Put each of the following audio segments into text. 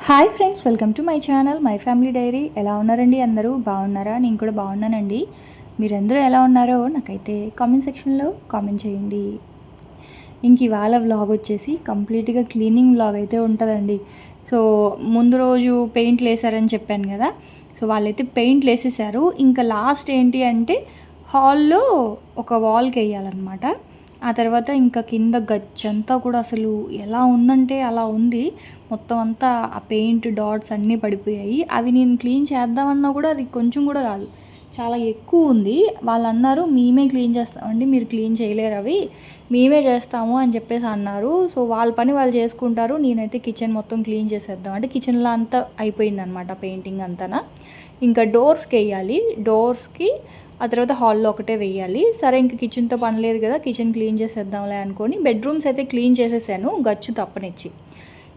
Hi friends, welcome to my channel my family dairy. ఎలా ఉన్నారండి? అందరూ బాగున్నారా? నేను కూడా బాగున్నానండి. మీరందరూ ఎలా ఉన్నారో నాకైతే కామెంట్ సెక్షన్లో కామెంట్ చేయండి. ఇంక ఇవాళ వ్లాగ్ వచ్చేసి కంప్లీట్గా క్లీనింగ్ వ్లాగ్ అయితే ఉంటుందండి. సో ముందు రోజు పెయింట్లు వేసారని చెప్పాను కదా. సో వాళ్ళైతే పెయింట్లు వేసేసారు. ఇంకా లాస్ట్ ఏంటి అంటే హాల్లో ఒక వాల్కి వేయాలన్నమాట. ఆ తర్వాత ఇంకా కింద గచ్చంతా కూడా అసలు ఎలా ఉందంటే అలా ఉంది. మొత్తం అంతా ఆ పెయింట్ డాట్స్ అన్నీ పడిపోయాయి. అవి నేను క్లీన్ చేద్దామన్నా కూడా అది కొంచెం కూడా కాదు, చాలా ఎక్కువ ఉంది. వాళ్ళు అన్నారు మేమే క్లీన్ చేస్తామండి, మీరు క్లీన్ చేయలేరు, అవి మేమే చేస్తాము అని చెప్పేసి అన్నారు. సో వాళ్ళ పని వాళ్ళు చేసుకుంటారు. నేనైతే కిచెన్ మొత్తం క్లీన్ చేసేద్దాం అంటే కిచెన్లో అంతా అయిపోయిందనమాట పెయింటింగ్ అంతా. ఇంకా డోర్స్కి వేయాలి. డోర్స్కి ఆ తర్వాత హాల్లో ఒకటే వేయాలి. సరే ఇంక కిచెన్తో పని లేదు కదా, కిచెన్ క్లీన్ చేసేద్దాంలే అనుకొని బెడ్రూమ్స్ అయితే క్లీన్ చేసేసాను, గచ్చు తప్పనిచ్చి.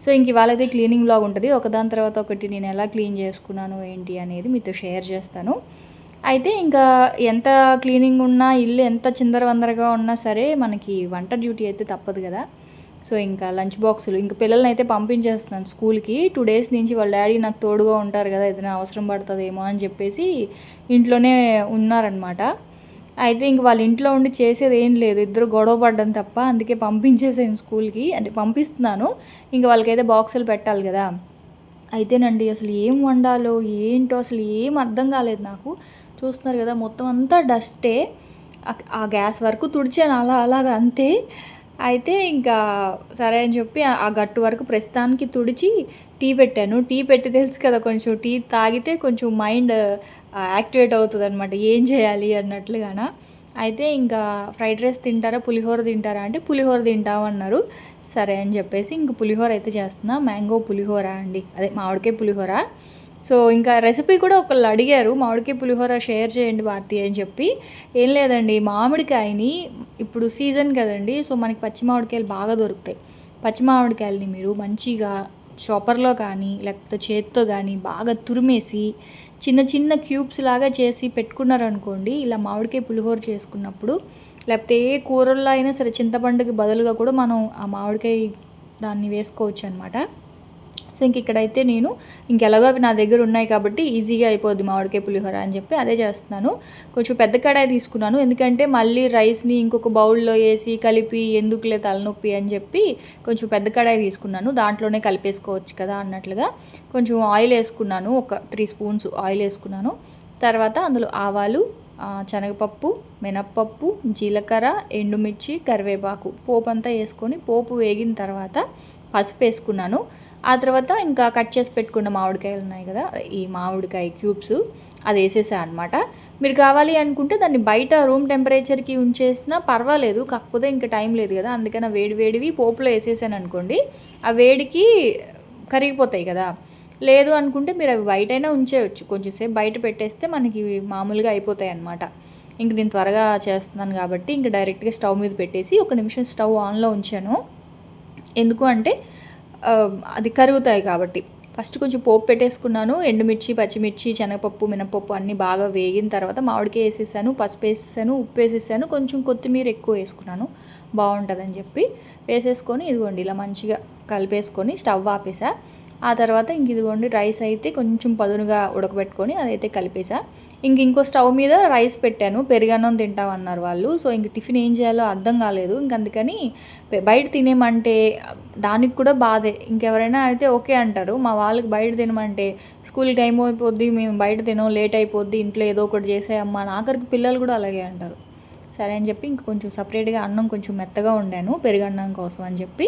సో ఇంక ఇవాళ అయితే క్లీనింగ్ బ్లాగ్ ఉంటుంది. ఒకదాని తర్వాత ఒకటి నేను ఎలా క్లీన్ చేసుకున్నాను ఏంటి అనేది మీతో షేర్ చేస్తాను. అయితే ఇంకా ఎంత క్లీనింగ్ ఉన్నా, ఇల్లు ఎంత చిందరవందరగా ఉన్నా సరే మనకి వంట డ్యూటీ అయితే తప్పదు కదా. సో ఇంకా లంచ్ బాక్సులు ఇంకా పిల్లల్ని అయితే పంపించేస్తున్నాను స్కూల్కి. 2 days నుంచి వాళ్ళ డాడీ నాకు తోడుగా ఉంటారు కదా, ఏదైనా అవసరం పడుతుందేమో అని చెప్పేసి ఇంట్లోనే ఉన్నారనమాట. అయితే ఇంక వాళ్ళ ఇంట్లో ఉండి చేసేది ఏం లేదు, ఇద్దరు గొడవ పడ్డం తప్ప. అందుకే పంపించేసాను స్కూల్కి, అంటే పంపిస్తున్నాను. ఇంక వాళ్ళకైతే బాక్సులు పెట్టాలి కదా. అయితేనండి అసలు ఏం వండాలో ఏంటో అసలు ఏం అర్థం కాలేదు నాకు. చూస్తున్నారు కదా మొత్తం అంతా డస్టే. ఆ గ్యాస్ వరకు తుడిచాను అలాగా అంతే. అయితే ఇంకా సరే అని చెప్పి ఆ గట్టు వరకు ప్రస్తుతానికి తుడిచి టీ పెట్టాను. టీ పెట్టి తెలుసు కదా, కొంచెం టీ తాగితే కొంచెం మైండ్ యాక్టివేట్ అవుతుంది అనమాట, ఏం చేయాలి అన్నట్లుగాన. అయితే ఇంకా ఫ్రైడ్ రైస్ తింటారా పులిహోర తింటారా అంటే పులిహోర తింటామన్నారు. సరే అని చెప్పేసి ఇంక పులిహోర అయితే చేస్తున్నా. మ్యాంగో పులిహోర అండి, అదే మామిడికాయ పులిహోర. సో ఇంకా రెసిపీ కూడా ఒకళ్ళు అడిగారు, మామిడికాయ పులిహోర షేర్ చేయండి భారతి అని చెప్పి. ఏం లేదండి, మామిడికాయని ఇప్పుడు సీజన్ కదండి, సో మనకి పచ్చి మామిడికాయలు బాగా దొరుకుతాయి. పచ్చి మామిడికాయలని మీరు మంచిగా చాపర్లో కానీ లేకపోతే చేత్తో కానీ బాగా తురిమేసి చిన్న చిన్న క్యూబ్స్ లాగా చేసి పెట్టుకున్నారనుకోండి, ఇలా మామిడికాయ పులిహోర చేసుకున్నప్పుడు లేకపోతే ఏ కూరల్లో అయినా సరే చింతపండుకి బదులుగా కూడా మనం ఆ మామిడికాయ దాన్ని వేసుకోవచ్చు అనమాట. సో ఇక్కడైతే నేను ఇంకెలాగో అవి నా దగ్గర ఉన్నాయి కాబట్టి ఈజీగా అయిపోద్ది మామిడికాయ పులిహోర అని చెప్పి అదే చేస్తున్నాను. కొంచెం పెద్ద కడాయి తీసుకున్నాను, ఎందుకంటే మళ్ళీ రైస్ని ఇంకొక బౌల్లో వేసి కలిపి ఎందుకులే తలనొప్పి అని చెప్పి కొంచెం పెద్ద కడాయి తీసుకున్నాను. దాంట్లోనే కలిపేసుకోవచ్చు కదా అన్నట్లుగా కొంచెం ఆయిల్ వేసుకున్నాను. ఒక 3 spoons ఆయిల్ వేసుకున్నాను. తర్వాత అందులో ఆవాలు, శనగపప్పు, మినప్పప్పు, జీలకర్ర, ఎండుమిర్చి, కరివేపాకు పోపు అంతా వేసుకొని పోపు వేగిన తర్వాత పసుపు వేసుకున్నాను. ఆ తర్వాత ఇంకా కట్ చేసి పెట్టుకున్న మామిడికాయలు ఉన్నాయి కదా, ఈ మామిడికాయ క్యూబ్స్ అది వేసేసా అనమాట. మీరు కావాలి అనుకుంటే దాన్ని బయట రూమ్ టెంపరేచర్కి ఉంచేసినా పర్వాలేదు, కాకపోతే ఇంకా టైం లేదు కదా, అందుకని వేడివేడివి పోపులో వేసేసాను అనుకోండి, ఆ వేడికి కరిగిపోతాయి కదా. లేదు అనుకుంటే మీరు అవి బయట అయినా ఉంచేయచ్చు, కొంచెం సేపు బయట పెట్టేస్తే మనకి మామూలుగా అయిపోతాయి అన్నమాట. ఇంక నేను త్వరగా చేస్తున్నాను కాబట్టి ఇంక డైరెక్ట్గా స్టవ్ మీద పెట్టేసి 1 నిమిషం స్టవ్ ఆన్లో ఉంచాను. ఎందుకు అంటే అది కరుగుతాయి కాబట్టి. ఫస్ట్ కొంచెం పోపు పెట్టేసుకున్నాను. ఎండుమిర్చి, పచ్చిమిర్చి, శనగపప్పు, మినపప్పు అన్నీ బాగా వేగిన తర్వాత మామిడికాయ వేసేసాను, పసుపు వేసేసాను, ఉప్పు వేసేసాను, కొంచెం కొత్తిమీర ఎక్కువ వేసుకున్నాను బాగుంటుందని చెప్పి. వేసేసుకొని ఇదిగోండి ఇలా మంచిగా కలిపేసుకొని స్టవ్ ఆపేసా. ఆ తర్వాత ఇదిగోండి రైస్ అయితే కొంచెం పదునుగా ఉడకబెట్టుకొని అదైతే కలిపేసా. ఇంకో స్టవ్ మీద రైస్ పెట్టాను. పెరుగన్నం తింటామన్నారు వాళ్ళు. సో టిఫిన్ ఏం చేయాలో అర్థం కాలేదు. అందుకని బయట తినేమంటే దానికి కూడా బాధే. ఇంకెవరైనా అయితే ఓకే అంటారు, మా వాళ్ళకి బయట తినమంటే స్కూల్ టైం అయిపోద్ది, మేము బయట తినం, లేట్ అయిపోద్ది, ఇంట్లో ఏదో ఒకటి చేసేయమ్మా అని ఆఖరికి పిల్లలు కూడా అలాగే అంటారు. సరే అని చెప్పి కొంచెం సపరేట్గా అన్నం కొంచెం మెత్తగా వండాను పెరుగన్నం కోసం అని చెప్పి.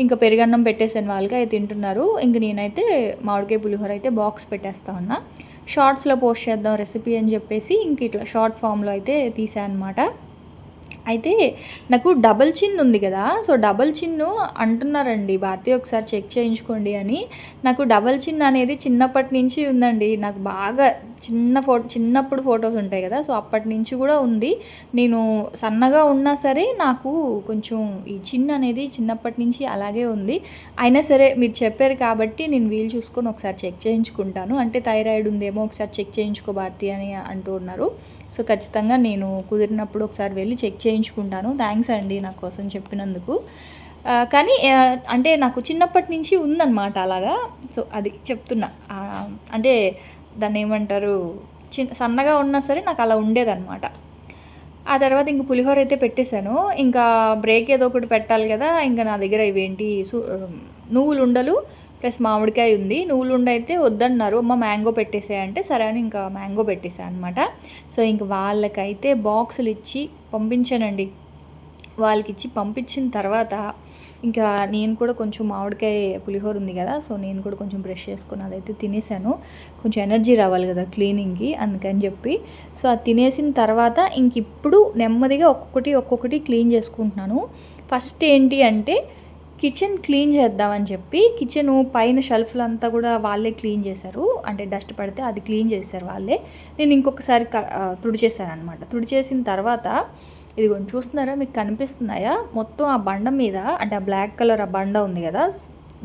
ఇంకా పెరుగన్నం పెట్టేసాను, వాళ్ళకి అవి తింటున్నారు. ఇంక నేనైతే మామిడికాయ పులిహోర అయితే బాక్స్ పెట్టేస్తా ఉన్నా. షార్ట్స్లో పోస్ట్ చేద్దాం రెసిపీ అని చెప్పేసి ఇంక ఇట్లా షార్ట్ ఫామ్లో అయితే తీసాను అనమాట. అయితే నాకు డబల్ చిన్ ఉంది కదా, సో డబల్ చిన్ను అంటున్నారండి భారతి ఒకసారి చెక్ చేయించుకోండి అని. నాకు డబల్ చిన్ అనేది చిన్నప్పటి నుంచి ఉందండి. నాకు బాగా చిన్నప్పుడు ఫొటోస్ ఉంటాయి కదా, సో అప్పటి నుంచి కూడా ఉంది. నేను సన్నగా ఉన్నా సరే నాకు కొంచెం ఈ చిన్ అనేది చిన్నప్పటి నుంచి అలాగే ఉంది. అయినా సరే మీరు చెప్పారు కాబట్టి నేను వీలు చూసుకొని ఒకసారి చెక్ చేయించుకుంటాను. అంటే థైరాయిడ్ ఉందేమో ఒకసారి చెక్ చేయించుకో భారతి అని అంటూ ఉన్నారు. సో ఖచ్చితంగా నేను కుదిరినప్పుడు ఒకసారి వెళ్ళి చెక్ చేయించుకుంటాను. థ్యాంక్స్ అండి నా కోసం చెప్పినందుకు. కానీ అంటే నాకు చిన్నప్పటి నుంచి ఉందన్నమాట అలాగా. సో అది చెప్తున్నా. అంటే దాన్ని ఏమంటారు, సన్నగా ఉన్నా సరే నాకు అలా ఉండేదన్నమాట. ఆ తర్వాత ఇంక పులిహోర అయితే పెట్టేశాను. ఇంకా బ్రేక్ ఏదో ఒకటి పెట్టాలి కదా. ఇంకా నా దగ్గర ఇవేంటి నువ్వులు ఉండలు ప్లస్ మామిడికాయ ఉంది. నువ్వులు ఉండ అయితే వద్దన్నారు, అమ్మ మ్యాంగో పెట్టేసాయంటే సరే అని ఇంకా మ్యాంగో పెట్టేశాను అనమాట. సో ఇంక వాళ్ళకైతే బాక్సులు ఇచ్చి పంపించానండి. వాళ్ళకి ఇచ్చి పంపించిన తర్వాత ఇంకా నేను కూడా కొంచెం మామిడికాయ పులిహోర ఉంది కదా, సో నేను కూడా కొంచెం బ్రష్ చేసుకుని అదైతే తినేసాను. కొంచెం ఎనర్జీ రావాలి కదా క్లీనింగ్కి, అందుకని చెప్పి. సో అది తినేసిన తర్వాత ఇంక ఇప్పుడు నెమ్మదిగా ఒక్కొక్కటి క్లీన్ చేసుకుంటున్నాను. ఫస్ట్ ఏంటి అంటే కిచెన్ క్లీన్ చేద్దామని చెప్పి కిచెన్ పైన షెల్ఫ్లు అంతా కూడా వాళ్ళే క్లీన్ చేశారు. అంటే డస్ట్ పడితే అది క్లీన్ చేశారు వాళ్ళే. నేను ఇంకొకసారి తుడిచేశాను అనమాట. తుడిచేసిన తర్వాత ఇది కొంచెం చూస్తున్నారా, మీకు కనిపిస్తున్నాయా, మొత్తం ఆ బండ మీద, అంటే ఆ బ్లాక్ కలర్ ఆ బండ ఉంది కదా,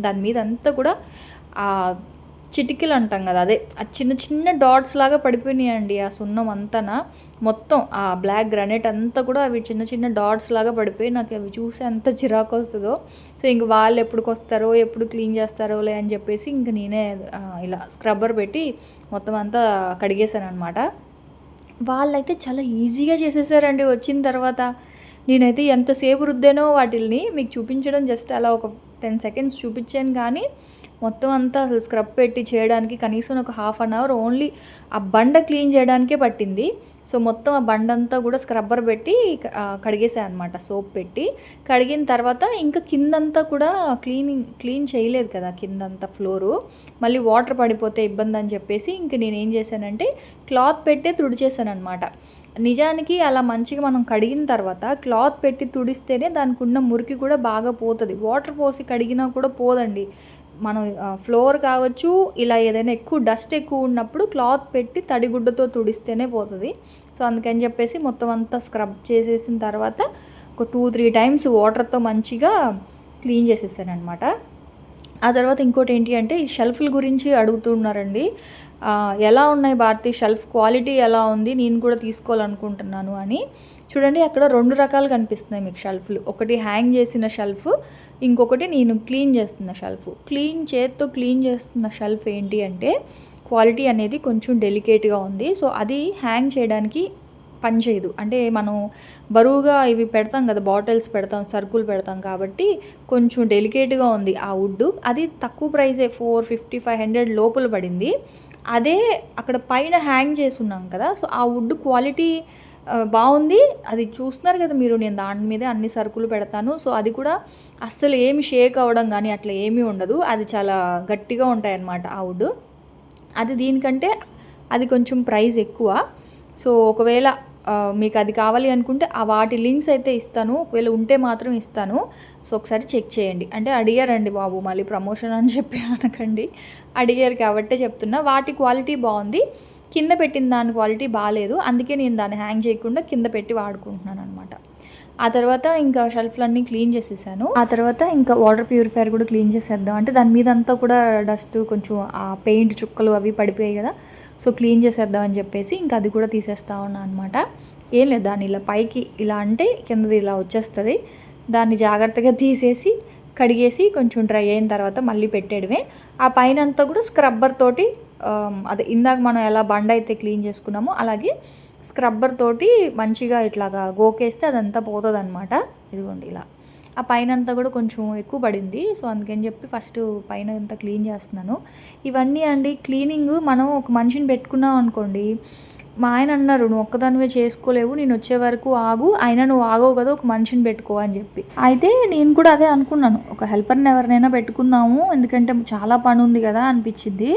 దాని మీద అంతా కూడా ఆ చిటికలు అంటాం కదా, అదే ఆ చిన్న చిన్న డాట్స్ లాగా పడిపోయినాయండి. ఆ సున్నం అంతా మొత్తం ఆ బ్లాక్ గ్రానైట్ అంతా కూడా అవి చిన్న చిన్న డాట్స్ లాగా పడిపోయి నాకు అవి చూసి ఎంత చిరాకు వస్తుందో. సో ఇంక వాళ్ళు ఎప్పుడుకి వస్తారో ఎప్పుడు క్లీన్ చేస్తారోలే అని చెప్పేసి ఇంక నేనే ఇలా స్క్రబ్బర్ పెట్టి మొత్తం అంతా కడిగేశాను అనమాట. వాళ్ళైతే చాలా ఈజీగా చేసేసారండి వచ్చిన తర్వాత. నేనైతే ఎంతసేపు రుద్దానో వాటిల్ని మీకు చూపించడం జస్ట్ అలా ఒక 10 seconds చూపించాను, కానీ మొత్తం అంతా అసలు స్క్రబ్ పెట్టి చేయడానికి కనీసం ఒక 1/2 hour ఓన్లీ ఆ బండ క్లీన్ చేయడానికే పట్టింది. సో మొత్తం ఆ బండ అంతా కూడా స్క్రబ్బర్ పెట్టి కడిగేసాను అనమాట, సోప్ పెట్టి. కడిగిన తర్వాత ఇంకా కిందంతా కూడా క్లీన్ చేయలేదు కదా, కిందంతా ఫ్లోరు మళ్ళీ వాటర్ పడిపోతే ఇబ్బంది అని చెప్పేసి ఇంక నేను ఏం చేశానంటే క్లాత్ పెట్టే తుడిచేసాను అనమాట. నిజానికి అలా మంచిగా మనం కడిగిన తర్వాత క్లాత్ పెట్టి తుడిస్తేనే దానికి ఉన్న మురికి కూడా బాగా పోతుంది. వాటర్ పోసి కడిగినా కూడా పోదండి. మనం ఫ్లోర్ కావచ్చు, ఇలా ఏదైనా డస్ట్ ఎక్కువ ఉన్నప్పుడు క్లాత్ పెట్టి తడిగుడ్డతో తుడిస్తేనే పోతుంది. సో అందుకని చెప్పేసి మొత్తం అంతా స్క్రబ్ చేసేసిన తర్వాత ఒక 2-3 times వాటర్తో మంచిగా క్లీన్ చేసేసాను అనమాట. ఆ తర్వాత ఇంకోటి ఏంటి అంటే ఈ షెల్ఫ్ల గురించి అడుగుతున్నారండి. ఎలా ఉన్నాయి భారతి, షెల్ఫ్ క్వాలిటీ ఎలా ఉంది, నేను కూడా తీసుకోవాలనుకుంటున్నాను అని. చూడండి అక్కడ 2 రకాలు కనిపిస్తున్నాయి మీకు షెల్ఫ్లు. ఒకటి హ్యాంగ్ చేసిన షెల్ఫ్, ఇంకొకటి నేను క్లీన్ చేస్తున్న షెల్ఫ్. చేత్తో క్లీన్ చేస్తున్న షెల్ఫ్ ఏంటి అంటే క్వాలిటీ అనేది కొంచెం డెలికేట్గా ఉంది. సో అది హ్యాంగ్ చేయడానికి పనిచేయదు. అంటే మనం బరువుగా ఇవి పెడతాం కదా, బాటిల్స్ పెడతాం, సరుకులు పెడతాం, కాబట్టి కొంచెం డెలికేట్గా ఉంది ఆ వుడ్. అది తక్కువ ప్రైజే, 450-500 లోపల పడింది. అదే అక్కడ పైన హ్యాంగ్ చేసి ఉన్నాం కదా, సో ఆ వుడ్ క్వాలిటీ బాగుంది. అది చూస్తున్నారు కదా మీరు, నేను దాని మీదే అన్ని సరుకులు పెడతాను. సో అది కూడా అస్సలు ఏమి షేక్ అవ్వడం కానీ అట్లా ఏమీ ఉండదు. అది చాలా గట్టిగా ఉంటాయన్నమాట ఆ వుడ్. అది దీనికంటే అది కొంచెం ప్రైస్ ఎక్కువ. సో ఒకవేళ మీకు అది కావాలి అనుకుంటే వాటి లింక్స్ అయితే ఇస్తాను, ఒకవేళ ఉంటే మాత్రం ఇస్తాను. సో ఒకసారి చెక్ చేయండి. అంటే అడిగారండి బాబు, మళ్ళీ ప్రమోషన్ అని చెప్పి అనకండి, అడిగారు కాబట్టే చెప్తున్నా. వాటి క్వాలిటీ బాగుంది, కింద పెట్టిన దాని క్వాలిటీ బాగాలేదు. అందుకే నేను దాన్ని హ్యాంగ్ చేయకుండా కింద పెట్టి వాడుకుంటున్నాను అనమాట. ఆ తర్వాత ఇంకా షెల్ఫ్లన్నీ క్లీన్ చేసేసాను. ఆ తర్వాత ఇంకా వాటర్ ప్యూరిఫైయర్ కూడా క్లీన్ చేసేద్దాం అంటే దాని మీద అంతా కూడా డస్ట్, కొంచెం ఆ పెయింట్ చుక్కలు అవి పడిపోయాయి కదా, సో క్లీన్ చేసేద్దాం అని చెప్పేసి ఇంకా అది కూడా తీసేస్తా ఉన్నా అనమాట. ఏం లేదు, దాన్ని ఇలా పైకి ఇలా అంటే కిందది ఇలా వచ్చేస్తుంది. దాన్ని జాగ్రత్తగా తీసేసి కడిగేసి కొంచెం డ్రై అయిన తర్వాత మళ్ళీ పెట్టేయడమే. ఆ పైన అంతా కూడా స్క్రబ్బర్ తోటి, అదే ఇందాక మనం ఎలా బండ అయితే క్లీన్ చేసుకున్నామో అలాగే స్క్రబ్బర్ తోటి మంచిగా ఇట్లాగా గోకేస్తే అదంతా పోతుంది అనమాట. ఇదిగోండి ఇలా ఆ పైన అంతా కూడా కొంచెం ఎక్కువ పడింది. సో అందుకని చెప్పి ఫస్ట్ పైన అంతా క్లీన్ చేస్తున్నాను. ఇవన్నీ అండి క్లీనింగ్ మనం ఒక మనిషిని పెట్టుకున్నాం అనుకోండి, మా ఆయన అన్నారు, నువ్వు ఒక్కదానివే చేసుకోలేవు, నేను వచ్చే వరకు ఆగు, అయినా నువ్వు ఆగవు కదా, ఒక మనిషిని పెట్టుకో అని చెప్పి. అయితే నేను కూడా అదే అనుకున్నాను, ఒక హెల్పర్ని ఎవరినైనా పెట్టుకుందాము, ఎందుకంటే చాలా పని ఉంది కదా అనిపించింది.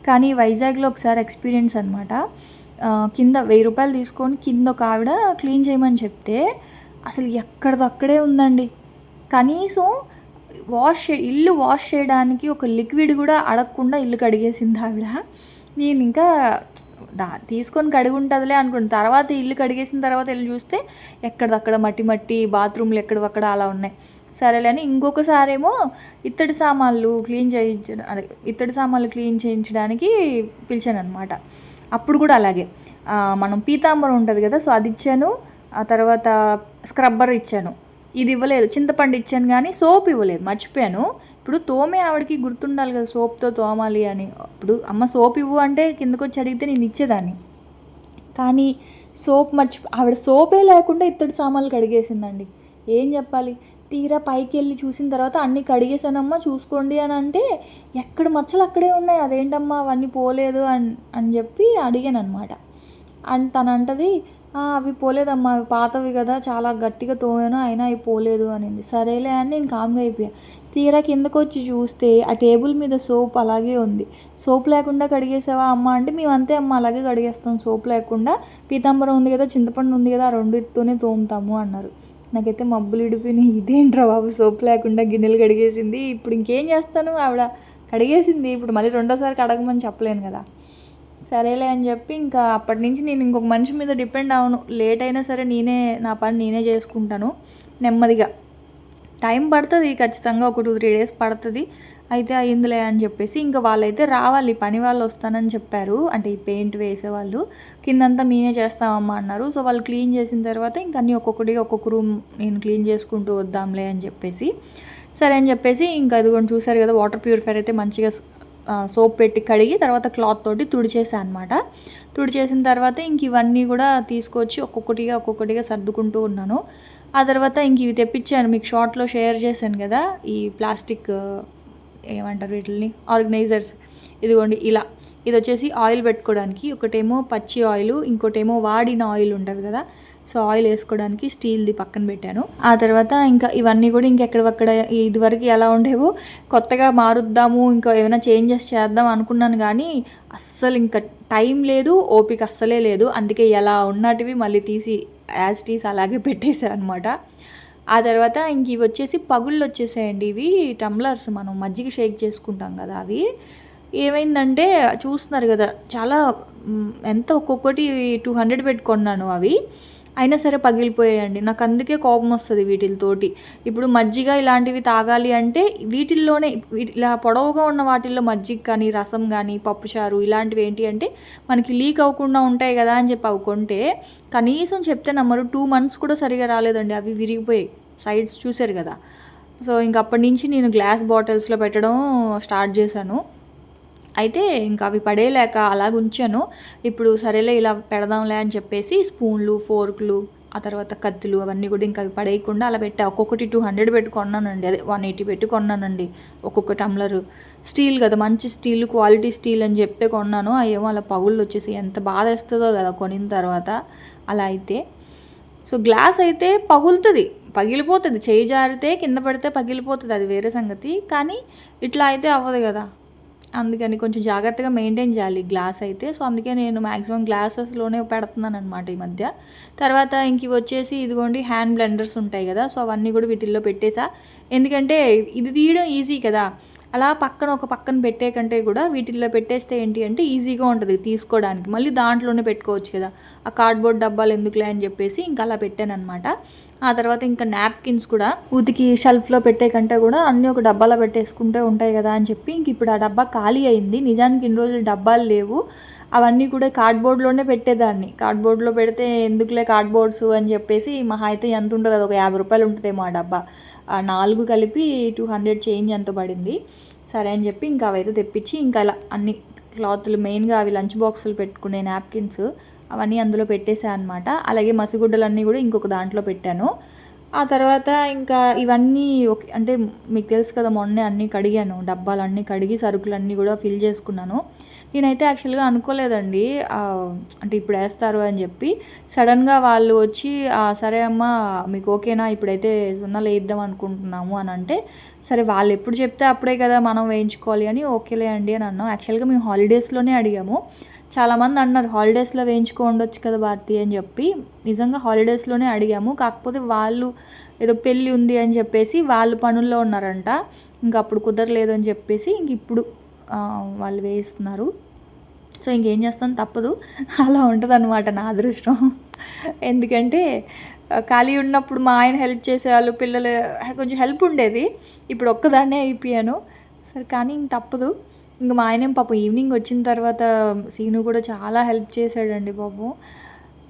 కానీ వైజాగ్లో ఒకసారి ఎక్స్పీరియన్స్ అనమాట. కింద 1000 రూపాయలు తీసుకొని కింద ఒక ఆవిడ క్లీన్ చేయమని చెప్తే అసలు ఎక్కడిదక్కడే ఉందండి. కనీసం ఇల్లు వాష్ చేయడానికి ఒక లిక్విడ్ కూడా అడగకుండా ఇల్లు కడిగేసింది ఆవిడ. నేను ఇంకా తీసుకొని కడిగి ఉంటుందిలే అనుకున్నాను. తర్వాత ఇల్లు కడిగేసిన తర్వాత వెళ్ళి చూస్తే ఎక్కడిదక్కడ మట్టి బాత్రూమ్లు ఎక్కడక్కడ అలా ఉన్నాయి. సరేలేని ఇంకొకసారేమో ఇత్తడి సామాన్లు క్లీన్ చేయించడానికి పిలిచాను అనమాట. అప్పుడు కూడా అలాగే మనం పీతాంబరం ఉంటుంది కదా, సో అది ఇచ్చాను. ఆ తర్వాత స్క్రబ్బర్ ఇచ్చాను. ఇది ఇవ్వలేదు, చింతపండు ఇచ్చాను కానీ సోప్ ఇవ్వలేదు, మర్చిపోయాను. ఇప్పుడు తోమే ఆవిడకి గుర్తుండాలి కదా సోప్తో తోమాలి అని. ఇప్పుడు అమ్మ సోప్ ఇవ్వు అంటే కిందకు వచ్చి అడిగితే నేను ఇచ్చేదాన్ని, కానీ సోప్ ఆవిడ సోపే లేకుండా ఇత్తడి సామాన్లు కడిగేసిందండి. ఏం చెప్పాలి. తీరా పైకి వెళ్ళి చూసిన తర్వాత అన్నీ కడిగేసానమ్మా చూసుకోండి అని అంటే ఎక్కడ మచ్చలు అక్కడే ఉన్నాయి, అదేంటమ్మా అవన్నీ పోలేదు అని చెప్పి అడిగాను అనమాట. అండ్ తను అంటది, అవి పోలేదమ్మా, అవి పాతవి కదా, చాలా గట్టిగా తోమాను అయినా అవి పోలేదు అనింది. సరేలే అని నేను కామ్గా అయిపోయా. తీరా కిందకు వచ్చి చూస్తే ఆ టేబుల్ మీద సోప్ అలాగే ఉంది. సోప్ లేకుండా కడిగేసావా అమ్మ అంటే, మేము అంతే అమ్మ అలాగే కడిగేస్తాం సోప్ లేకుండా, పీతాంబరం ఉంది కదా, చింతపండు ఉంది కదా, ఆ రెండిటితోనే తోముతాము అన్నారు. నాకైతే మబ్బులు ఇడిపోయినాయి. ఇదేంట్రా బాబు సోప్ లేకుండా గిన్నెలు కడిగేసింది, ఇప్పుడు ఇంకేం చేస్తాను, ఆవిడ కడిగేసింది, ఇప్పుడు మళ్ళీ రెండోసారి కడగమని చెప్పలేను కదా. సరేలే అని చెప్పి ఇంకా అప్పటి నుంచి నేను ఇంకొక మనిషి మీద డిపెండ్ అవను. లేట్ అయినా సరే నా పని నేనే చేసుకుంటాను నెమ్మదిగా. టైం పడుతుంది ఖచ్చితంగా, ఒక 2-3 డేస్ పడుతుంది, అయితే అయిందిలే అని చెప్పేసి ఇంకా వాళ్ళైతే రావాలి, పని వాళ్ళు వస్తానని చెప్పారు. అంటే ఈ పెయింట్ వేసేవాళ్ళు, కిందంతా మేమే చేస్తామమ్మా అన్నారు. సో వాళ్ళు క్లీన్ చేసిన తర్వాత ఇంక అన్నీ ఒక్కొక్క రూమ్ నేను క్లీన్ చేసుకుంటూ వద్దాంలే అని చెప్పేసి సరే అని చెప్పేసి ఇంకా అదిగోండి చూసారు కదా, వాటర్ ప్యూరిఫైర్ అయితే మంచిగా సోప్ పెట్టి కడిగి తర్వాత క్లాత్ తోటి తుడిచేసాను అనమాట. తుడిచేసిన తర్వాత ఇంక ఇవన్నీ కూడా తీసుకొచ్చి ఒక్కొక్కటిగా సర్దుకుంటూ ఉన్నాను. ఆ తర్వాత ఇంక ఇవి తెప్పించాను, మీకు షార్ట్లో షేర్ చేశాను కదా, ఈ ప్లాస్టిక్ ఏమంటారు వీటిని, ఆర్గనైజర్స్. ఇదిగోండి ఇలా, ఇది వచ్చేసి ఆయిల్ పెట్టుకోవడానికి, ఒకటేమో పచ్చి ఆయిల్, ఇంకోటేమో వాడిన ఆయిల్ ఉంటుంది కదా, సో ఆయిల్ వేసుకోవడానికి స్టీల్ది పక్కన పెట్టాను. ఆ తర్వాత ఇంకా ఇవన్నీ కూడా ఇంకెక్కడక్కడ ఇదివరకు ఎలా ఉండేవో కొత్తగా మారుద్దాము, ఇంకా ఏమైనా చేంజెస్ చేద్దాం అనుకున్నాను కానీ అస్సలు ఇంకా టైం లేదు, ఓపిక అస్సలే లేదు. అందుకే ఎలా ఉన్నటివి మళ్ళీ తీసి యాజ్ టీస్ అలాగే పెట్టేసాను అనమాట. ఆ తర్వాత ఇంక ఇవి వచ్చేసి పగుళ్ళు వచ్చేసాయండి. ఇవి టంబ్లర్స్, మనం మజ్జిగ షేక్ చేసుకుంటాం కదా, అవి ఏమైందంటే చూస్తున్నారు కదా, చాలా ఎంత ఒక్కొక్కటి 200 పెట్టుకున్నాను అవి, అయినా సరే పగిలిపోయాయండి. నాకు అందుకే కోపం వస్తుంది వీటితోటి. ఇప్పుడు మజ్జిగ ఇలాంటివి తాగాలి అంటే వీటిల్లోనే, ఇలా పొడవుగా ఉన్న వాటిల్లో మజ్జిగ కానీ రసం కానీ పప్పుచారు ఇలాంటివి ఏంటి అంటే మనకి లీక్ అవ్వకుండా ఉంటాయి కదా అని చెప్పి అవి కొంటే, కనీసం చెప్తే నమ్మరు 2 months కూడా సరిగా రాలేదండి, అవి విరిగిపోయాయి. సైడ్స్ చూసారు కదా. సో ఇంక అప్పటి నుంచి నేను గ్లాస్ బాటిల్స్లో పెట్టడం స్టార్ట్ చేశాను. అయితే ఇంకా అవి పడేయలేక అలాగ ఉంచాను. ఇప్పుడు సరేలే ఇలా పెడదాంలే అని చెప్పేసి స్పూన్లు, ఫోర్క్లు, ఆ తర్వాత కత్తులు అవన్నీ కూడా ఇంకా అవి పడేయకుండా అలా పెట్టా. ఒక్కొక్కటి 200 పెట్టి కొన్నానండి, అదే 180 పెట్టి కొన్నానండి ఒక్కొక్క టంబ్లరు. స్టీల్ కదా, మంచి స్టీల్, క్వాలిటీ స్టీల్ అని చెప్పి కొన్నాను. అవేమో అలా పగుళ్ళు వచ్చేసి ఎంత బాధ వేస్తుందో కదా కొనిన తర్వాత అలా అయితే. సో గ్లాస్ అయితే పగిలిపోతుంది, చేయి జారితే కింద పడితే పగిలిపోతుంది, అది వేరే సంగతి. కానీ ఇట్లా అయితే అవ్వదు కదా, అందుకని కొంచెం జాగ్రత్తగా మెయింటైన్ చేయాలి గ్లాస్ అయితే. సో అందుకే నేను మ్యాక్సిమం గ్లాసెస్లోనే పెడుతున్నాను అనమాట ఈ మధ్య. తర్వాత ఇంక ఇవి వచ్చేసి ఇదిగోండి హ్యాండ్ బ్లెండర్స్ ఉంటాయి కదా, సో అవన్నీ కూడా వీటిల్లో పెట్టేసా. ఎందుకంటే ఇది తీయడం ఈజీ కదా, అలా ఒక పక్కన పెట్టే కంటే కూడా వీటిల్లో పెట్టేస్తే ఏంటి అంటే ఈజీగా ఉంటుంది తీసుకోవడానికి, మళ్ళీ దాంట్లోనే పెట్టుకోవచ్చు కదా, ఆ కార్డ్బోర్డ్ డబ్బాలు ఎందుకులే అని చెప్పేసి ఇంకా అలా పెట్టాను అనమాట. ఆ తర్వాత ఇంకా నాప్కిన్స్ కూడా ఉతికి షెల్ఫ్లో పెట్టే కంటే కూడా అన్నీ ఒక డబ్బాలో పెట్టేసుకుంటే ఉంటాయి కదా అని చెప్పి ఇంక ఇప్పుడు ఆ డబ్బా ఖాళీ అయింది. నిజానికి ఇన్ని రోజులు డబ్బాలు లేవు, అవన్నీ కూడా కార్డ్బోర్డ్లోనే పెట్టేదాన్ని. కార్డ్బోర్డ్లో పెడితే ఎందుకులే కార్డ్బోర్డ్స్ అని చెప్పేసి మహా అయితే ఎంత ఉంటుంది, అది ఒక 50 రూపాయలు ఉంటుందేమో ఆ డబ్బా. 4 కలిపి 200 చేంజ్ ఎంత పడింది. సరే అని చెప్పి ఇంకా అవైతే తెప్పించి ఇంకా అలా అన్ని క్లాత్లు, మెయిన్గా అవి లంచ్ బాక్సులు పెట్టుకునే నాప్కిన్స్ అవన్నీ అందులో పెట్టేసాను అనమాట. అలాగే మసిగుడ్డలన్నీ కూడా ఇంకొక దాంట్లో పెట్టాను. ఆ తర్వాత ఇంకా ఇవన్నీ అంటే మీకు తెలుసు కదా, మొన్నే అన్నీ కడిగాను, డబ్బాలన్నీ కడిగి సరుకులన్నీ కూడా ఫిల్ చేసుకున్నాను. నేనైతే యాక్చువల్గా అనుకోలేదండి, అంటే ఇప్పుడు వేస్తారు అని చెప్పి. సడన్గా వాళ్ళు వచ్చి సరే అమ్మ మీకు ఓకేనా, ఇప్పుడైతే సున్నాలు వేద్దాం అనుకుంటున్నాము అని అంటే, సరే వాళ్ళు ఎప్పుడు చెప్తే అప్పుడే కదా మనం వేయించుకోవాలి అని ఓకేలే అండి అని అన్నాం. యాక్చువల్గా మేము హాలిడేస్లోనే అడిగాము. చాలామంది అన్నారు హాలిడేస్లో వేయించుకోండొచ్చు కదా భారతి అని చెప్పి. నిజంగా హాలిడేస్లోనే అడిగాము, కాకపోతే వాళ్ళు ఏదో పెళ్ళి ఉంది అని చెప్పేసి వాళ్ళు పనుల్లో ఉన్నారంట, ఇంకా అప్పుడు కుదరలేదు అని చెప్పేసి ఇంక ఇప్పుడు వాళ్ళు వేయిస్తున్నారు. సో ఇంకేం చేస్తాను, తప్పదు, అలా ఉంటుంది అనమాట నా అదృష్టం. ఎందుకంటే ఖాళీ ఉన్నప్పుడు మా ఆయన హెల్ప్ చేసేవాళ్ళు, పిల్లలు కొంచెం హెల్ప్ ఉండేది, ఇప్పుడు ఒక్కదాన్నే అయిపోయాను. సరే కానీ ఇంక తప్పదు. ఇంక మా ఆయన పాపం ఈవినింగ్ వచ్చిన తర్వాత సీను కూడా చాలా హెల్ప్ చేశాడండి బాబు.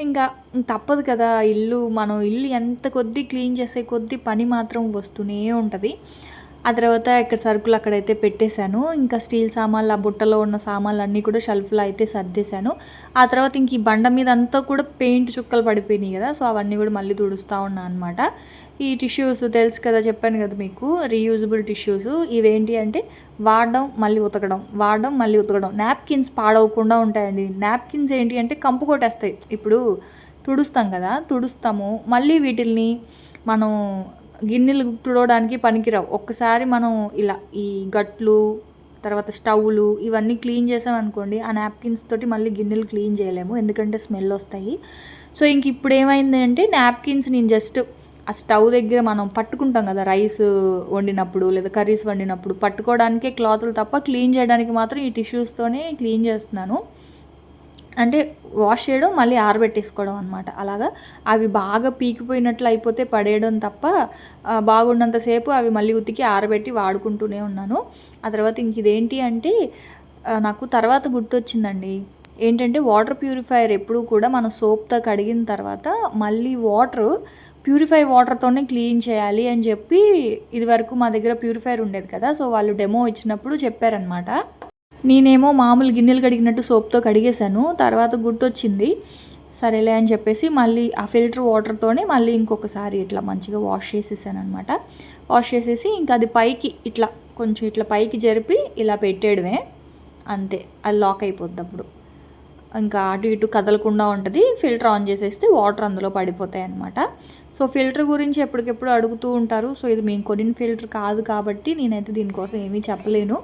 ఇంకా తప్పదు కదా, మనం ఇల్లు ఎంత కొద్దీ క్లీన్ చేసే కొద్దీ పని మాత్రం వస్తూనే ఉంటుంది. ఆ తర్వాత ఇక్కడ సరుకులు అక్కడైతే పెట్టేశాను. ఇంకా స్టీల్ సామాన్లు, ఆ బుట్టలో ఉన్న సామాన్లు అన్నీ కూడా షెల్ఫ్లో అయితే సర్దేశాను. ఆ తర్వాత ఇంక ఈ బండ మీద అంతా కూడా పెయింట్ చుక్కలు పడిపోయినాయి కదా, సో అవన్నీ కూడా మళ్ళీ తుడుస్తూ ఉన్నా అనమాట. ఈ టిష్యూస్ తెలుసు కదా, చెప్పాను కదా మీకు, రీయూజబుల్ టిష్యూస్. ఇవేంటి అంటే వాడడం మళ్ళీ ఉతకడం, వాడడం మళ్ళీ ఉతకడం. నాప్కిన్స్ పాడవకుండా ఉంటాయండి. నాప్కిన్స్ ఏంటి అంటే కంపు కొట్టేస్తాయి. ఇప్పుడు తుడుస్తాం కదా, తుడుస్తాము మళ్ళీ వీటిల్ని మనం గిన్నెలు తుడవడానికి పనికిరావు. ఒక్కసారి మనం ఇలా ఈ గట్లు, తర్వాత స్టవ్లు ఇవన్నీ క్లీన్ చేసామనుకోండి, ఆ నాప్కిన్స్ తోటి మళ్ళీ గిన్నెలు క్లీన్ చేయలేము, ఎందుకంటే స్మెల్ వస్తాయి. సో ఇంక ఇప్పుడు ఏమైంది అంటే నాప్కిన్స్ నేను జస్ట్ ఆ స్టవ్ దగ్గర మనం పట్టుకుంటాం కదా రైస్ వండినప్పుడు లేదా కర్రీస్ వండినప్పుడు, పట్టుకోవడానికే క్లాతులు తప్ప క్లీన్ చేయడానికి మాత్రం ఈ టిష్యూస్తోనే క్లీన్ చేస్తున్నాను. అంటే వాష్ చేయడం మళ్ళీ ఆరబెట్టేసుకోవడం అనమాట. అలాగా అవి బాగా పీకిపోయినట్లు అయిపోతే పడేయడం తప్ప బాగున్నంతసేపు అవి మళ్ళీ ఉతికి ఆరబెట్టి వాడుకుంటూనే ఉన్నాను. ఆ తర్వాత ఇంక ఇదేంటి అంటే నాకు తర్వాత గుర్తొచ్చిందండి. ఏంటంటే వాటర్ ప్యూరిఫైయర్ ఎప్పుడూ కూడా మనం సోప్తో కడిగిన తర్వాత మళ్ళీ ప్యూరిఫై వాటర్తోనే క్లీన్ చేయాలి అని చెప్పి, ఇదివరకు మా దగ్గర ప్యూరిఫైయర్ ఉండేది కదా, సో వాళ్ళు డెమో ఇచ్చినప్పుడు చెప్పారనమాట. నేనేమో మామూలు గిన్నెలు కడిగినట్టు సోప్తో కడిగేశాను. తర్వాత గుర్తొచ్చింది, సరేలే అని చెప్పేసి మళ్ళీ ఆ ఫిల్టర్ వాటర్తోనే మళ్ళీ ఇంకొకసారి ఇట్లా మంచిగా వాష్ చేసేసాను అనమాట. వాష్ చేసేసి ఇంకా అది పైకి ఇట్లా కొంచెం ఇట్లా పైకి జరిపి ఇలా పెట్టేయడమే, అంతే. అది లాక్ అయిపోద్ది. అప్పుడు ఇంకా అటు ఇటు కదలకుండా ఉంటుంది. ఫిల్టర్ ఆన్ చేసేస్తే వాటర్ అందులో పడిపోతాయి అన్నమాట. సో ఫిల్టర్ గురించి ఎప్పటికెప్పుడు అడుగుతూ ఉంటారు. సో ఇది మేము కొనిన ఫిల్టర్ కాదు కాబట్టి నేనైతే దీనికోసం ఏమీ చెప్పలేను.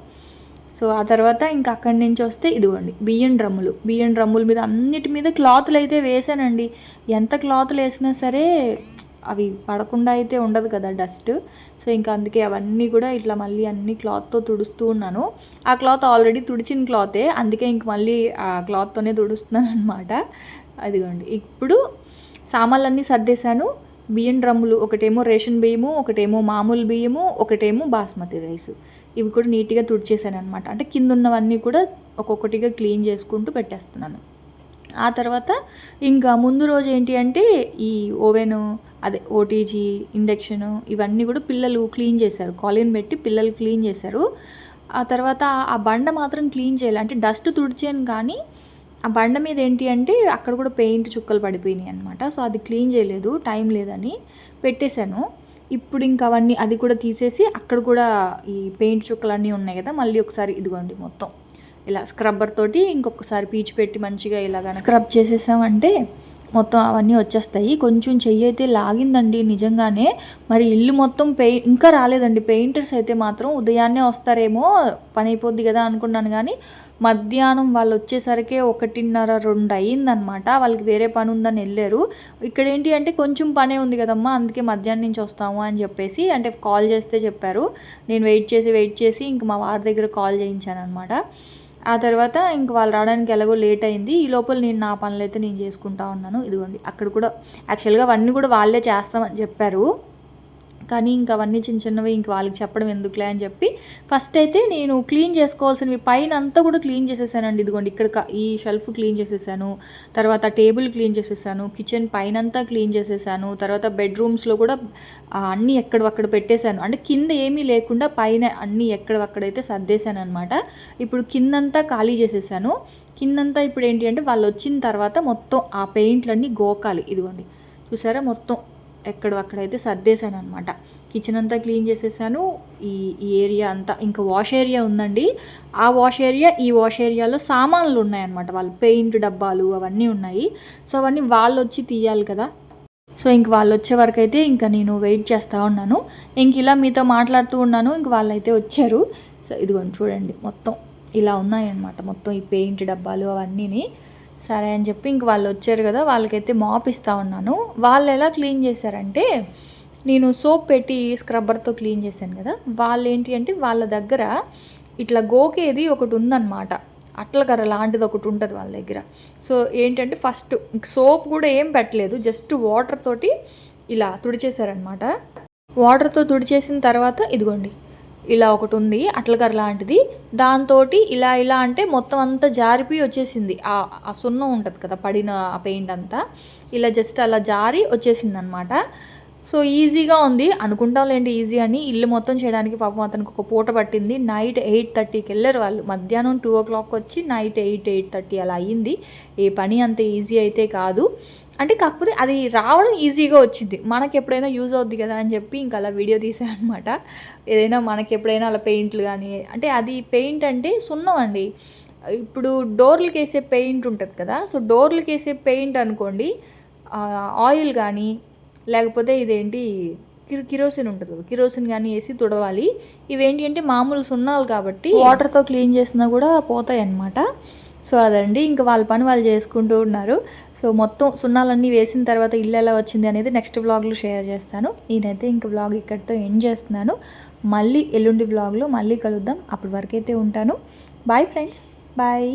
సో ఆ తర్వాత ఇంకా అక్కడి నుంచి వస్తే ఇదిగోండి బియ్యం డ్రమ్ముల మీద అన్నిటి మీద క్లాతులు అయితే వేసానండి. ఎంత క్లాతులు వేసినా సరే అవి పడకుండా అయితే ఉండదు కదా డస్ట్. సో ఇంకా అందుకే అవన్నీ కూడా ఇట్లా మళ్ళీ అన్ని క్లాత్తో తుడుస్తూ ఉన్నాను. ఆ క్లాత్ ఆల్రెడీ తుడిచిన క్లాతే, అందుకే ఇంక మళ్ళీ ఆ క్లాత్తోనే తుడుస్తున్నాను అనమాట. అదిగోండి ఇప్పుడు సామాన్లన్నీ సర్దేశాను. బియ్యం డ్రమ్ములు, ఒకటేమో రేషన్ బియ్యము, ఒకటేమో మామూలు బియ్యము, ఒకటేమో బాస్మతి రైస్, ఇవి కూడా నీట్గా తుడిచేసాను అనమాట. అంటే కింద ఉన్నవన్నీ కూడా ఒక్కొక్కటిగా క్లీన్ చేసుకుంటూ పెట్టేస్తున్నాను. ఆ తర్వాత ఇంకా ముందు రోజు ఏంటి అంటే ఈ ఓవెను, అదే ఓటీజీ, ఇండక్షను ఇవన్నీ కూడా పిల్లలు క్లీన్ చేశారు. కాలిన్ పెట్టి పిల్లలు క్లీన్ చేశారు. ఆ తర్వాత ఆ బండ మాత్రం క్లీన్ చేయాలి. అంటే డస్ట్ తుడిచాను కానీ ఆ బండ మీద ఏంటి అంటే అక్కడ కూడా పెయింట్ చుక్కలు పడిపోయినాయి అనమాట. సో అది క్లీన్ చేయలేదు, టైం లేదని పెట్టేశాను. ఇప్పుడు ఇంకా అవన్నీ అది కూడా తీసేసి అక్కడ కూడా ఈ పెయింట్ చుక్కలు అన్నీ ఉన్నాయి కదా, మళ్ళీ ఒకసారి ఇదిగోండి మొత్తం ఇలా స్క్రబ్బర్ తోటి ఇంకొకసారి పీచు పెట్టి మంచిగా ఇలాగ స్క్రబ్ చేసేసామంటే మొత్తం అవన్నీ వచ్చేస్తాయి. కొంచెం చెయ్యి అయితే లాగిందండి నిజంగానే. మరి ఇల్లు మొత్తం ఇంకా రాలేదండి. పెయింటర్స్ అయితే మాత్రం ఉదయాన్నే వస్తారేమో పని అయిపోద్ది కదా అనుకున్నాను, కానీ మధ్యాహ్నం వాళ్ళు వచ్చేసరికి 1:30, 2 అయ్యిందనమాట. వాళ్ళకి వేరే పని ఉందని వెళ్ళారు. ఇక్కడ ఏంటి అంటే కొంచెం పనే ఉంది కదమ్మా, అందుకే మధ్యాహ్నం నుంచి వస్తాము అని చెప్పేసి అంటే కాల్ చేస్తే చెప్పారు. నేను వెయిట్ చేసి ఇంక మా వారి దగ్గర కాల్ చేయించాను అనమాట. ఆ తర్వాత ఇంక వాళ్ళు రావడానికి ఎలాగో లేట్ అయింది. ఈ లోపల నేను నా పనులు అయితే నేను చేసుకుంటా ఉన్నాను. ఇదిగోండి అక్కడ కూడా యాక్చువల్గా అవన్నీ కూడా వాళ్ళే చేస్తామని చెప్పారు, కానీ ఇంక అవన్నీ చిన్న చిన్నవి ఇంక వాళ్ళకి చెప్పడం ఎందుకులే అని చెప్పి ఫస్ట్ అయితే నేను క్లీన్ చేసుకోవాల్సినవి పైన అంతా కూడా క్లీన్ చేసేసానండి. ఇదిగోండి ఇక్కడ ఈ షెల్ఫ్ క్లీన్ చేసేసాను, తర్వాత టేబుల్ క్లీన్ చేసేసాను, కిచెన్ పైన అంతా క్లీన్ చేసేసాను, తర్వాత బెడ్రూమ్స్లో కూడా అన్నీ ఎక్కడక్కడ పెట్టేశాను. అంటే కింద ఏమీ లేకుండా పైన అన్నీ ఎక్కడక్కడైతే సర్దేశాను అనమాట. ఇప్పుడు కిందంతా ఖాళీ చేసేసాను. కిందంతా ఇప్పుడు ఏంటి అంటే వాళ్ళు వచ్చిన తర్వాత మొత్తం ఆ పెయింట్లన్నీ గోకాలి. ఇదిగోండి చూసారా, మొత్తం ఎక్కడైతే సర్దేశాను అనమాట. కిచెన్ అంతా క్లీన్ చేసేసాను. ఈ ఏరియా అంతా ఇంకా వాష్ ఏరియా ఉందండి. ఆ వాష్ ఏరియా, ఈ వాష్ ఏరియాలో సామాన్లు ఉన్నాయన్నమాట. వాళ్ళు పెయింట్ డబ్బాలు అవన్నీ ఉన్నాయి. సో అవన్నీ వాళ్ళు వచ్చి తీయాలి కదా. సో ఇంక వాళ్ళు వచ్చే వరకు అయితే ఇంకా నేను వెయిట్ చేస్తూ ఉన్నాను. ఇంక ఇలా మీతో మాట్లాడుతూ ఉన్నాను. ఇంక వాళ్ళైతే వచ్చారు. సో ఇదిగోండి చూడండి మొత్తం ఇలా ఉన్నాయన్నమాట. మొత్తం ఈ పెయింట్ డబ్బాలు అవన్నీని. సరే అని చెప్పి ఇంక వాళ్ళు వచ్చారు కదా, వాళ్ళకైతే మాప్ ఇస్తూ ఉన్నాను. వాళ్ళు ఎలా క్లీన్ చేశారంటే, నేను సోప్ పెట్టి స్క్రబ్బర్తో క్లీన్ చేశాను కదా, వాళ్ళు ఏంటి అంటే వాళ్ళ దగ్గర ఇట్లా గోకేది ఒకటి ఉందన్నమాట. అట్లకర్ర లాంటిది ఒకటి ఉంటుంది వాళ్ళ దగ్గర. సో ఏంటంటే ఫస్ట్ సోప్ కూడా ఏం పెట్టలేదు, జస్ట్ వాటర్ తోటి ఇలా తుడిచేశారనమాట. వాటర్తో తుడిచేసిన తర్వాత ఇదిగోండి ఇలా ఒకటి ఉంది అట్లకర్ర లాంటిది, దాంతో ఇలా ఇలా అంటే మొత్తం అంతా జారిపోయి వచ్చేసింది. ఆ సున్నం ఉంటుంది కదా పడిన ఆ పెయింట్ అంతా ఇలా జస్ట్ అలా జారి వచ్చేసింది అనమాట. సో ఈజీగా ఉంది అనుకుంటాంలేండి ఈజీ అని. ఇల్లు మొత్తం చేయడానికి పాపం అతనికి ఒక పూట పట్టింది. నైట్ 8:30కి వెళ్ళారు వాళ్ళు, మధ్యాహ్నం 2 o'clock వచ్చి నైట్ 8:30 అలా అయ్యింది. ఏ పని అంత ఈజీ అయితే కాదు, అంటే కాకపోతే అది రావడం ఈజీగా వచ్చింది. మనకి ఎప్పుడైనా యూజ్ అవుద్ది కదా అని చెప్పి ఇంకా అలా వీడియో తీసాను అనమాట. ఏదైనా మనకి ఎప్పుడైనా అలా పెయింట్లు కానీ, అంటే అది పెయింట్ అంటే సున్నం అండి. ఇప్పుడు డోర్లకి వేసే పెయింట్ ఉంటుంది కదా, సో డోర్లకి వేసే పెయింట్ అనుకోండి, ఆయిల్ కానీ లేకపోతే ఇదేంటి కిరోసిన్ ఉంటుంది కదా, కిరోసిన్ కానీ వేసి తుడవాలి. ఇవేంటి అంటే మామూలు సున్నాలు కాబట్టి వాటర్తో క్లీన్ చేసినా కూడా పోతాయి అన్నమాట. సో అదండి, ఇంకా వాళ్ళ పని వాళ్ళు చేసుకుంటూ ఉన్నారు. సో మొత్తం సున్నాలన్నీ వేసిన తర్వాత ఇల్లు ఎలా వచ్చింది అనేది నెక్స్ట్ వ్లాగ్లో షేర్ చేస్తాను. నేనైతే ఇంకా వ్లాగ్ ఇక్కడితో ఎండ్ చేస్తున్నాను. మళ్ళీ ఎల్లుండి వ్లాగ్లో మళ్ళీ కలుద్దాం. అప్పటి వరకైతే ఉంటాను. Bye friends, bye.